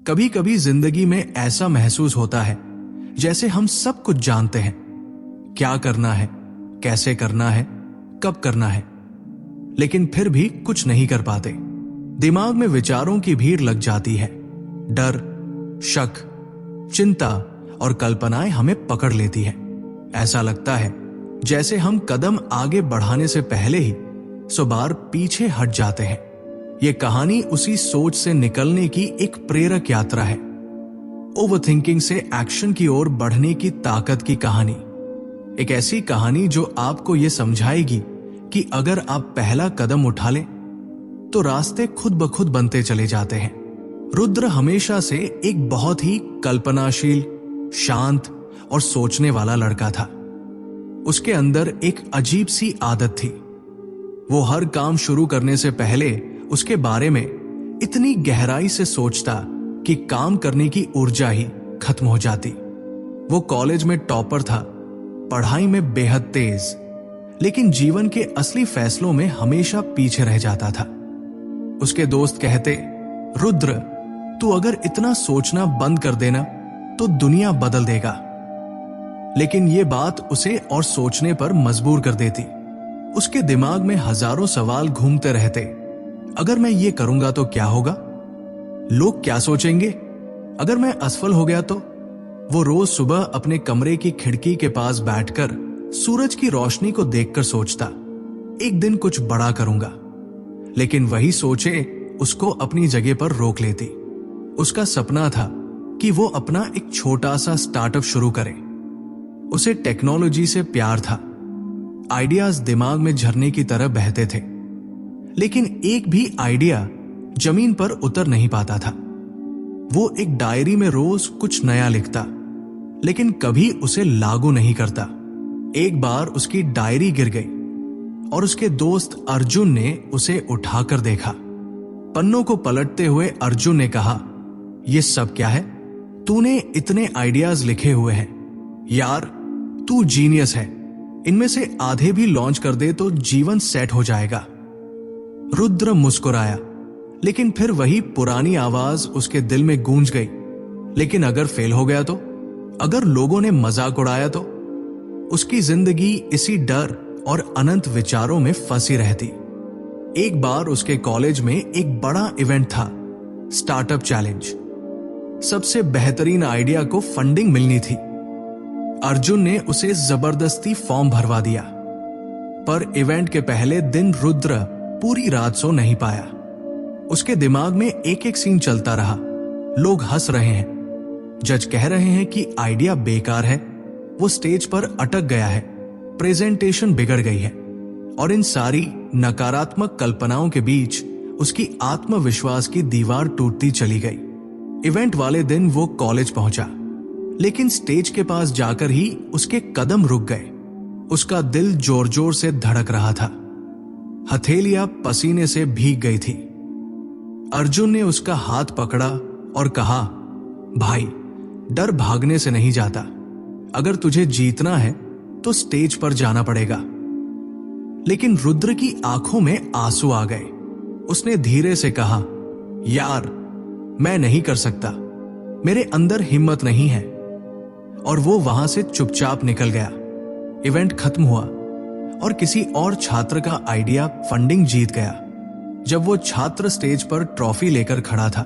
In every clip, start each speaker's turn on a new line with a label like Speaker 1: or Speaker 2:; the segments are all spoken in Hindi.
Speaker 1: कभी कभी जिंदगी में ऐसा महसूस होता है जैसे हम सब कुछ जानते हैं, क्या करना है, कैसे करना है, कब करना है, लेकिन फिर भी कुछ नहीं कर पाते। दिमाग में विचारों की भीड़ लग जाती है। डर, शक, चिंता और कल्पनाएं हमें पकड़ लेती है। ऐसा लगता है जैसे हम कदम आगे बढ़ाने से पहले ही 100 बार पीछे हट जाते हैं। यह कहानी उसी सोच से निकलने की एक प्रेरक यात्रा है। ओवरथिंकिंग से एक्शन की ओर बढ़ने की ताकत की कहानी। एक ऐसी कहानी जो आपको यह समझाएगी कि अगर आप पहला कदम उठा लें तो रास्ते खुद ब खुद बनते चले जाते हैं। रुद्र हमेशा से एक बहुत ही कल्पनाशील, शांत और सोचने वाला लड़का था। उसके अंदर एक अजीब सी आदत थी। वो हर काम शुरू करने से पहले उसके बारे में इतनी गहराई से सोचता कि काम करने की ऊर्जा ही खत्म हो जाती। वो कॉलेज में टॉपर था, पढ़ाई में बेहद तेज, लेकिन जीवन के असली फैसलों में हमेशा पीछे रह जाता था। उसके दोस्त कहते, रुद्र, तू अगर इतना सोचना बंद कर देना तो दुनिया बदल देगा। लेकिन ये बात उसे और सोचने पर मजबूर कर देती। उसके दिमाग में हजारों सवाल घूमते रहते। अगर मैं ये करूंगा तो क्या होगा? लोग क्या सोचेंगे? अगर मैं असफल हो गया तो? वो रोज सुबह अपने कमरे की खिड़की के पास बैठकर सूरज की रोशनी को देखकर सोचता, एक दिन कुछ बड़ा करूंगा। लेकिन वही सोचे उसको अपनी जगह पर रोक लेती। उसका सपना था कि वो अपना एक छोटा सा स्टार्टअप शुरू करे। उसे टेक्नोलॉजी से प्यार था। आइडियाज दिमाग में झरने की तरह बहते थे, लेकिन एक भी आइडिया जमीन पर उतर नहीं पाता था। वो एक डायरी में रोज कुछ नया लिखता, लेकिन कभी उसे लागू नहीं करता। एक बार उसकी डायरी गिर गई और उसके दोस्त अर्जुन ने उसे उठाकर देखा। पन्नों को पलटते हुए अर्जुन ने कहा, यह सब क्या है? तूने इतने आइडियाज लिखे हुए हैं यार, तू जीनियस है। इनमें से आधे भी लॉन्च कर दे तो जीवन सेट हो जाएगा। रुद्र मुस्कुराया, लेकिन फिर वही पुरानी आवाज उसके दिल में गूंज गई। लेकिन अगर फेल हो गया तो? अगर लोगों ने मजाक उड़ाया तो? उसकी जिंदगी इसी डर और अनंत विचारों में फंसी रहती। एक बार उसके कॉलेज में एक बड़ा इवेंट था, स्टार्टअप चैलेंज। सबसे बेहतरीन आइडिया को फंडिंग मिलनी थी। अर्जुन ने उसे जबरदस्ती फॉर्म भरवा दिया, पर इवेंट के पहले दिन रुद्र पूरी रात सो नहीं पाया। उसके दिमाग में एक एक सीन चलता रहा। लोग हंस रहे हैं, जज कह रहे हैं कि आइडिया बेकार है, वो स्टेज पर अटक गया है, प्रेजेंटेशन बिगड़ गई है, और इन सारी नकारात्मक कल्पनाओं के बीच उसकी आत्मविश्वास की दीवार टूटती चली गई। इवेंट वाले दिन वो कॉलेज पहुंचा, लेकिन स्टेज के पास जाकर ही उसके कदम रुक गए। उसका दिल जोर जोर से धड़क रहा था, हथेलियां पसीने से भीग गई थी। अर्जुन ने उसका हाथ पकड़ा और कहा, भाई, डर भागने से नहीं जाता। अगर तुझे जीतना है तो स्टेज पर जाना पड़ेगा। लेकिन रुद्र की आंखों में आंसू आ गए। उसने धीरे से कहा, यार, मैं नहीं कर सकता, मेरे अंदर हिम्मत नहीं है। और वो वहां से चुपचाप निकल गया। इवेंट खत्म हुआ और किसी और छात्र का आइडिया फंडिंग जीत गया। जब वो छात्र स्टेज पर ट्रॉफी लेकर खड़ा था,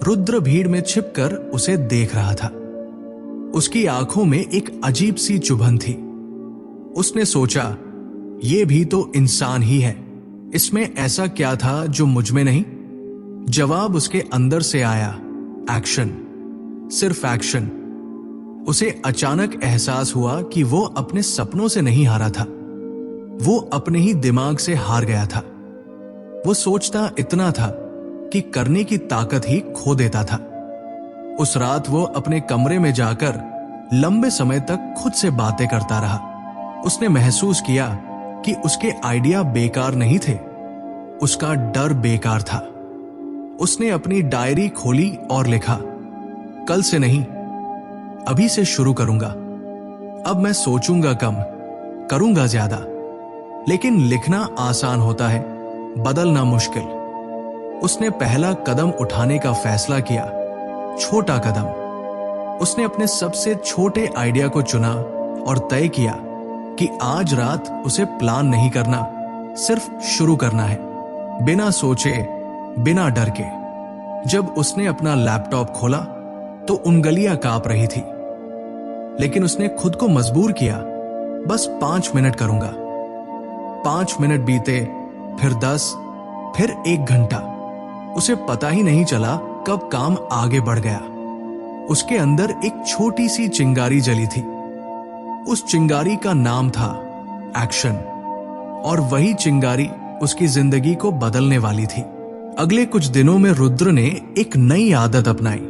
Speaker 1: रुद्र भीड़ में छिपकर उसे देख रहा था। उसकी आंखों में एक अजीब सी चुभन थी। उसने सोचा, ये भी तो इंसान ही है, इसमें ऐसा क्या था जो मुझ में नहीं? जवाब उसके अंदर से आया, एक्शन, सिर्फ एक्शन। उसे अचानक एहसास हुआ कि वो अपने सपनों से नहीं हारा था, वो अपने ही दिमाग से हार गया था। वो सोचता इतना था कि करने की ताकत ही खो देता था। उस रात वो अपने कमरे में जाकर लंबे समय तक खुद से बातें करता रहा। उसने महसूस किया कि उसके आइडिया बेकार नहीं थे, उसका डर बेकार था। उसने अपनी डायरी खोली और लिखा, कल से नहीं, अभी से शुरू करूंगा। अब मैं सोचूंगा कम, करूंगा ज्यादा। लेकिन लिखना आसान होता है, बदलना मुश्किल। उसने पहला कदम उठाने का फैसला किया छोटा कदम। उसने अपने सबसे छोटे आइडिया को चुना और तय किया कि आज रात उसे प्लान नहीं करना, सिर्फ शुरू करना है, बिना सोचे, बिना डर के। जब उसने अपना लैपटॉप खोला तो उंगलियां कांप रही थी, लेकिन उसने खुद को मजबूर किया, बस 5 मिनट करूंगा। 5 मिनट बीते, फिर 10, फिर 1 घंटा। उसे पता ही नहीं चला कब काम आगे बढ़ गया। उसके अंदर एक छोटी सी चिंगारी जली थी। उस चिंगारी का नाम था एक्शन, और वही चिंगारी उसकी जिंदगी को बदलने वाली थी। अगले कुछ दिनों में रुद्र ने एक नई आदत अपनाई।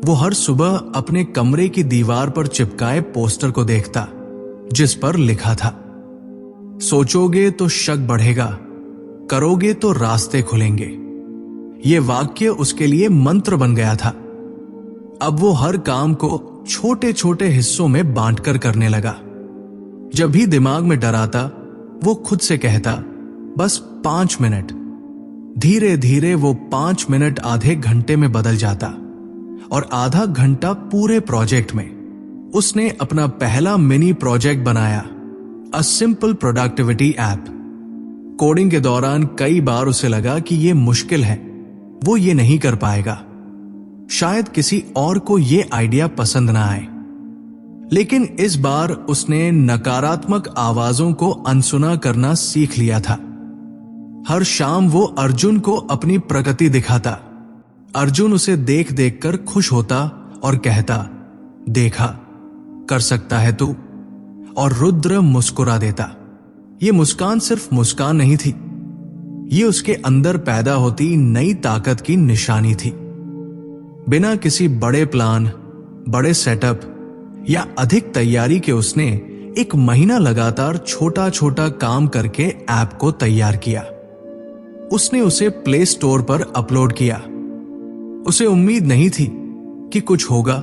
Speaker 1: वो हर सुबह अपने कमरे की दीवार पर चिपकाए पोस्टर को देखता, जिस पर लिखा था, सोचोगे तो शक बढ़ेगा, करोगे तो रास्ते खुलेंगे। ये वाक्य उसके लिए मंत्र बन गया था। अब वो हर काम को छोटे छोटे हिस्सों में बांटकर करने लगा। जब भी दिमाग में डर आता, वो खुद से कहता, बस 5 मिनट। धीरे धीरे वो 5 मिनट आधे घंटे में बदल जाता, और आधा घंटा पूरे प्रोजेक्ट में। उसने अपना पहला मिनी प्रोजेक्ट बनाया, a simple productivity app. Coding के दौरान कई बार उसे लगा कि यह मुश्किल है, वो ये नहीं कर पाएगा, शायद किसी और को ये आइडिया पसंद ना आए। लेकिन इस बार उसने नकारात्मक आवाजों को अनसुना करना सीख लिया था। हर शाम वो अर्जुन को अपनी प्रगति दिखाता। अर्जुन उसे देख देख कर खुश होता और कहता, देखा, कर सकता है तू। और रुद्र मुस्कुरा देता। ये मुस्कान सिर्फ मुस्कान नहीं थी, ये उसके अंदर पैदा होती नई ताकत की निशानी थी। बिना किसी बड़े प्लान, बड़े सेटअप या अधिक तैयारी के उसने 1 महीना लगातार छोटा छोटा काम करके ऐप को तैयार किया। उसने उसे प्ले स्टोर पर अपलोड किया। उसे उम्मीद नहीं थी कि कुछ होगा,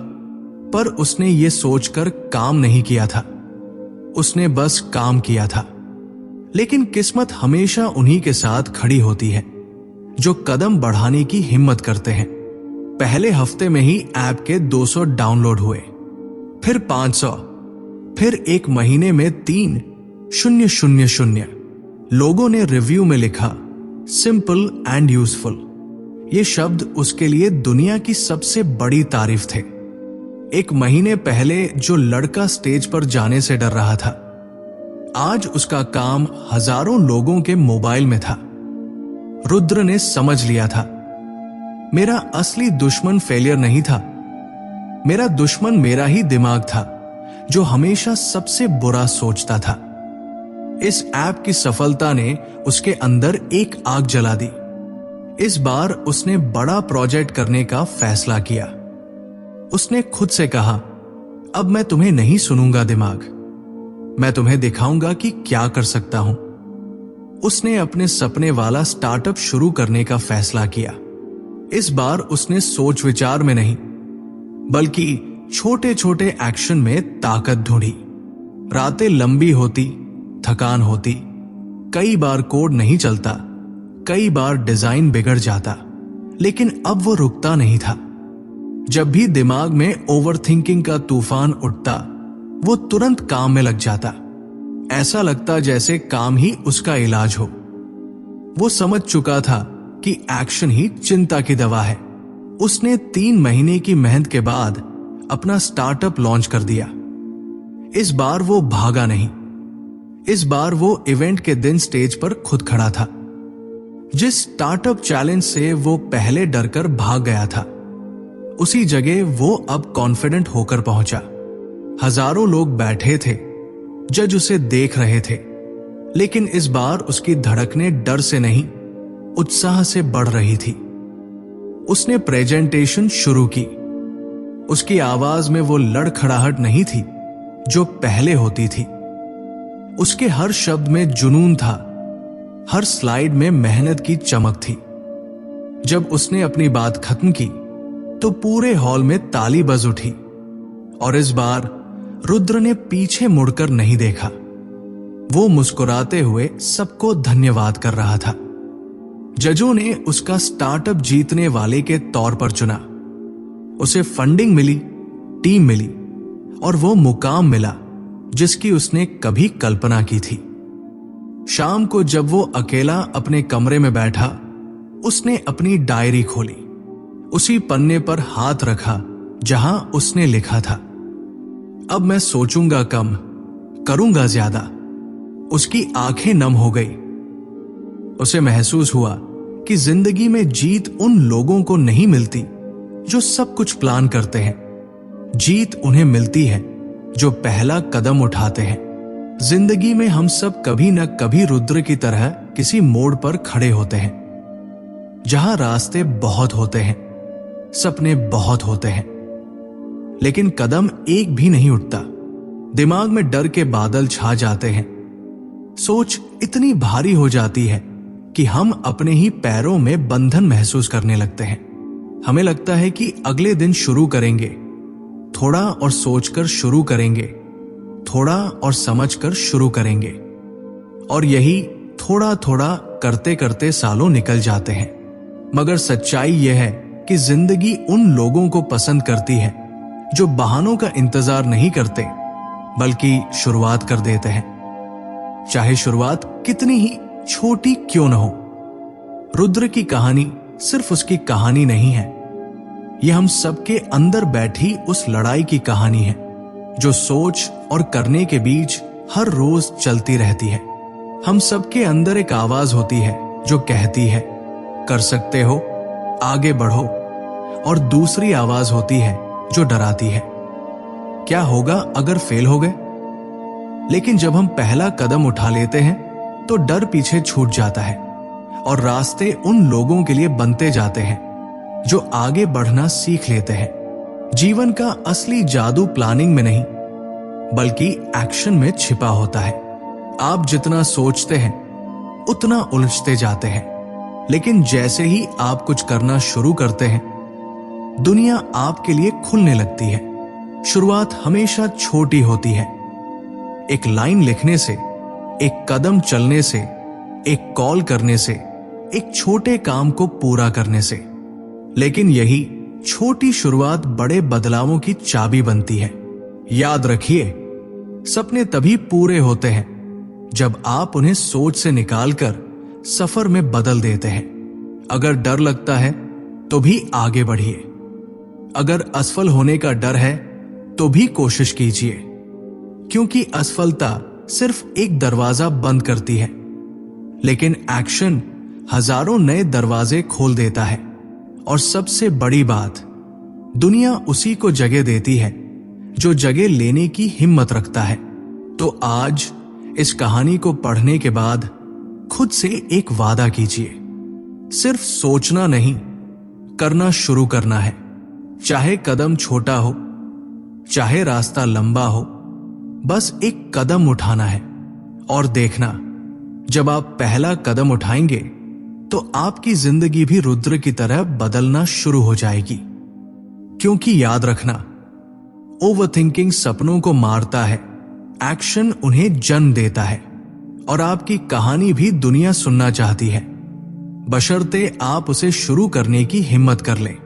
Speaker 1: पर उसने ये सोचकर काम नहीं किया था, उसने बस काम किया था। लेकिन किस्मत हमेशा उन्हीं के साथ खड़ी होती है जो कदम बढ़ाने की हिम्मत करते हैं। पहले हफ्ते में ही ऐप के 200 डाउनलोड हुए, फिर 500, फिर 1 महीने में 3,000 लोगों ने रिव्यू में लिखा, सिंपल एंड यूजफुल। ये शब्द उसके लिए दुनिया की सबसे बड़ी तारीफ थे। 1 महीने पहले जो लड़का स्टेज पर जाने से डर रहा था, आज उसका काम हजारों लोगों के मोबाइल में था। रुद्र ने समझ लिया था, मेरा असली दुश्मन फेलियर नहीं था, मेरा दुश्मन मेरा ही दिमाग था, जो हमेशा सबसे बुरा सोचता था। इस ऐप की सफलता ने उसके अंदर एक आग जला दी। इस बार उसने बड़ा प्रोजेक्ट करने का फैसला किया। उसने खुद से कहा, अब मैं तुम्हें नहीं सुनूंगा दिमाग, मैं तुम्हें दिखाऊंगा कि क्या कर सकता हूं। उसने अपने सपने वाला स्टार्टअप शुरू करने का फैसला किया। इस बार उसने सोच विचार में नहीं, बल्कि छोटे छोटे एक्शन में ताकत ढूंढी। रातें लंबी होती, थकान होती, कई बार कोड नहीं चलता, कई बार डिजाइन बिगड़ जाता, लेकिन अब वो रुकता नहीं था। जब भी दिमाग में ओवरथिंकिंग का तूफान उठता, वो तुरंत काम में लग जाता। ऐसा लगता जैसे काम ही उसका इलाज हो। वो समझ चुका था कि एक्शन ही चिंता की दवा है। उसने 3 महीने की मेहनत के बाद अपना स्टार्टअप लॉन्च कर दिया। इस बार वो भागा नहीं, इस बार वो इवेंट के दिन स्टेज पर खुद खड़ा था। जिस स्टार्टअप चैलेंज से वो पहले डरकर भाग गया था, उसी जगह वो अब कॉन्फिडेंट होकर पहुंचा। हजारों लोग बैठे थे, जज उसे देख रहे थे, लेकिन इस बार उसकी धड़कनें डर से नहीं, उत्साह से बढ़ रही थी। उसने प्रेजेंटेशन शुरू की। उसकी आवाज में वो लड़खड़ाहट नहीं थी जो पहले होती थी। उसके हर शब्द में जुनून था, हर स्लाइड में मेहनत की चमक थी। जब उसने अपनी बात खत्म की तो पूरे हॉल में ताली बज उठी, और इस बार रुद्र ने पीछे मुड़कर नहीं देखा। वो मुस्कुराते हुए सबको धन्यवाद कर रहा था। जजों ने उसका स्टार्टअप जीतने वाले के तौर पर चुना। उसे फंडिंग मिली, टीम मिली और वो मुकाम मिला जिसकी उसने कभी कल्पना की थी। शाम को जब वो अकेला अपने कमरे में बैठा, उसने अपनी डायरी खोली, उसी पन्ने पर हाथ रखा जहां उसने लिखा था, अब मैं सोचूंगा कम, करूंगा ज्यादा। उसकी आंखें नम हो गई। उसे महसूस हुआ कि जिंदगी में जीत उन लोगों को नहीं मिलती जो सब कुछ प्लान करते हैं। जीत उन्हें मिलती है जो पहला कदम उठाते हैं। जिंदगी में हम सब कभी न कभी रुद्र की तरह किसी मोड़ पर खड़े होते हैं, जहां रास्ते बहुत होते हैं, सपने बहुत होते हैं, लेकिन कदम एक भी नहीं उठता। दिमाग में डर के बादल छा जाते हैं। सोच इतनी भारी हो जाती है कि हम अपने ही पैरों में बंधन महसूस करने लगते हैं। हमें लगता है कि अगले दिन शुरू करेंगे, थोड़ा और सोचकर शुरू करेंगे, थोड़ा और समझकर शुरू करेंगे, और यही थोड़ा थोड़ा करते करते सालों निकल जाते हैं। मगर सच्चाई यह है कि जिंदगी उन लोगों को पसंद करती है जो बहानों का इंतजार नहीं करते, बल्कि शुरुआत कर देते हैं, चाहे शुरुआत कितनी ही छोटी क्यों न हो। रुद्र की कहानी सिर्फ उसकी कहानी नहीं है, यह हम सबके अंदर बैठी उस लड़ाई की कहानी है जो सोच और करने के बीच हर रोज चलती रहती है। हम सबके अंदर एक आवाज होती है जो कहती है, कर सकते हो, आगे बढ़ो, और दूसरी आवाज होती है जो डराती है, क्या होगा अगर फेल हो गए। लेकिन जब हम पहला कदम उठा लेते हैं तो डर पीछे छूट जाता है और रास्ते उन लोगों के लिए बनते जाते हैं जो आगे बढ़ना सीख लेते हैं। जीवन का असली जादू प्लानिंग में नहीं, बल्कि एक्शन में छिपा होता है। आप जितना सोचते हैं उतना उलझते जाते हैं, लेकिन जैसे ही आप कुछ करना शुरू करते हैं, दुनिया आपके लिए खुलने लगती है। शुरुआत हमेशा छोटी होती है, एक लाइन लिखने से, एक कदम चलने से, एक कॉल करने से, एक छोटे काम को पूरा करने से। लेकिन यही छोटी शुरुआत बड़े बदलावों की चाबी बनती है। याद रखिए, सपने तभी पूरे होते हैं जब आप उन्हें सोच से निकालकर सफर में बदल देते हैं। अगर डर लगता है तो भी आगे बढ़िए, अगर असफल होने का डर है तो भी कोशिश कीजिए, क्योंकि असफलता सिर्फ एक दरवाजा बंद करती है, लेकिन एक्शन हजारों नए दरवाजे खोल देता है। और सबसे बड़ी बात, दुनिया उसी को जगह देती है जो जगह लेने की हिम्मत रखता है। तो आज इस कहानी को पढ़ने के बाद खुद से एक वादा कीजिए, सिर्फ सोचना नहीं, करना शुरू करना है। चाहे कदम छोटा हो, चाहे रास्ता लंबा हो, बस एक कदम उठाना है। और देखना, जब आप पहला कदम उठाएंगे तो आपकी जिंदगी भी रुद्र की तरह बदलना शुरू हो जाएगी। क्योंकि याद रखना, ओवरथिंकिंग सपनों को मारता है, एक्शन उन्हें जन्म देता है। और आपकी कहानी भी दुनिया सुनना चाहती है, बशर्ते आप उसे शुरू करने की हिम्मत कर लें।